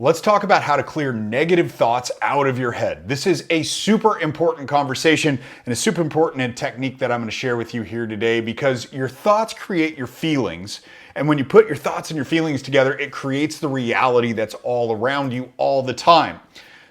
Let's talk about how to clear negative thoughts out of your head. This is a super important conversation and a super important technique that I'm going to share with you here today because your thoughts create your feelings. And when you put your thoughts and your feelings together, it creates the reality that's all around you all the time.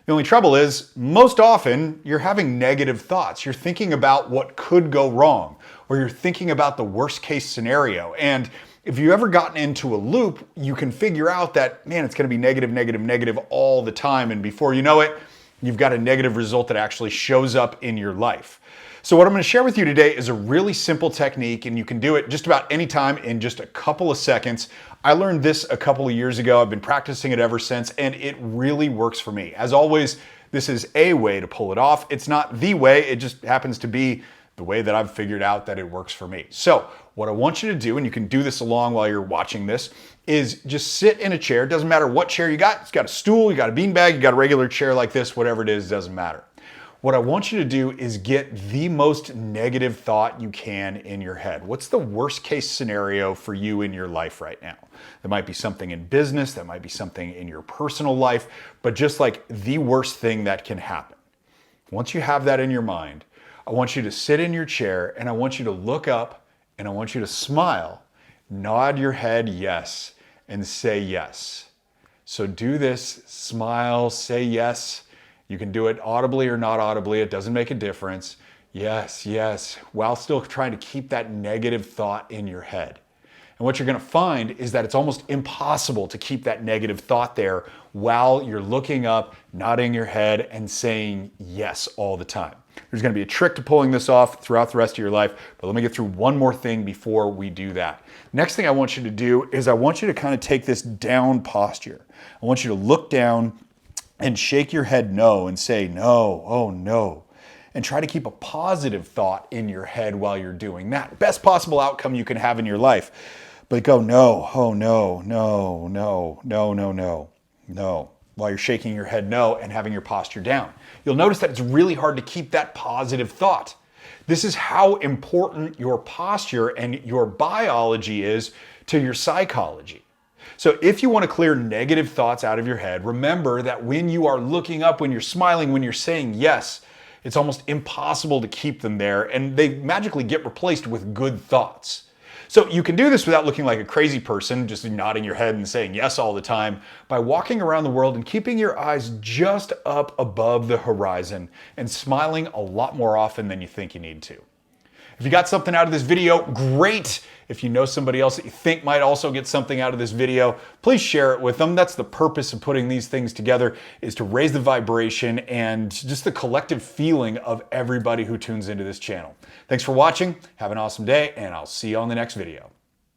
The only trouble is, most often, you're having negative thoughts. You're thinking about what could go wrong, or you're thinking about the worst case scenario. And if you've ever gotten into a loop, you can figure out that, man, it's going to be negative, negative, negative all the time. And before you know it, you've got a negative result that actually shows up in your life. So what I'm going to share with you today is a really simple technique, and you can do it just about any time in just a couple of seconds. I learned this a couple of years ago. I've been practicing it ever since, and it really works for me. As always, this is a way to pull it off. It's not the way, it just happens to be the way that I've figured out that it works for me. So what I want you to do, and you can do this along while you're watching this, is just sit in a chair. It doesn't matter what chair you got. It's got a stool, you got a beanbag, you got a regular chair like this, whatever it is, doesn't matter. What I want you to do is get the most negative thought you can in your head. What's the worst case scenario for you in your life right now? That might be something in business, that might be something in your personal life, but just like the worst thing that can happen. Once you have that in your mind, I want you to sit in your chair and I want you to look up and I want you to smile, nod your head yes, and say yes. So do this, smile, say yes. You can do it audibly or not audibly, it doesn't make a difference. Yes, yes, while still trying to keep that negative thought in your head. And what you're gonna find is that it's almost impossible to keep that negative thought there while you're looking up, nodding your head, and saying yes all the time. There's gonna be a trick to pulling this off throughout the rest of your life, but let me get through one more thing before we do that. Next thing I want you to do is I want you to kind of take this down posture. I want you to look down and shake your head no and say no, oh no. And try to keep a positive thought in your head while you're doing that. Best possible outcome you can have in your life. But go no, oh no, no, no, no, no, no, no, while you're shaking your head no and having your posture down. You'll notice that it's really hard to keep that positive thought. This is how important your posture and your biology is to your psychology. So if you want to clear negative thoughts out of your head, remember that when you are looking up, when you're smiling, when you're saying yes, it's almost impossible to keep them there, and they magically get replaced with good thoughts. So you can do this without looking like a crazy person, just nodding your head and saying yes all the time, by walking around the world and keeping your eyes just up above the horizon and smiling a lot more often than you think you need to. If you got something out of this video, great. If you know somebody else that you think might also get something out of this video, please share it with them. That's the purpose of putting these things together, is to raise the vibration and just the collective feeling of everybody who tunes into this channel. Thanks for watching. Have an awesome day, and I'll see you on the next video.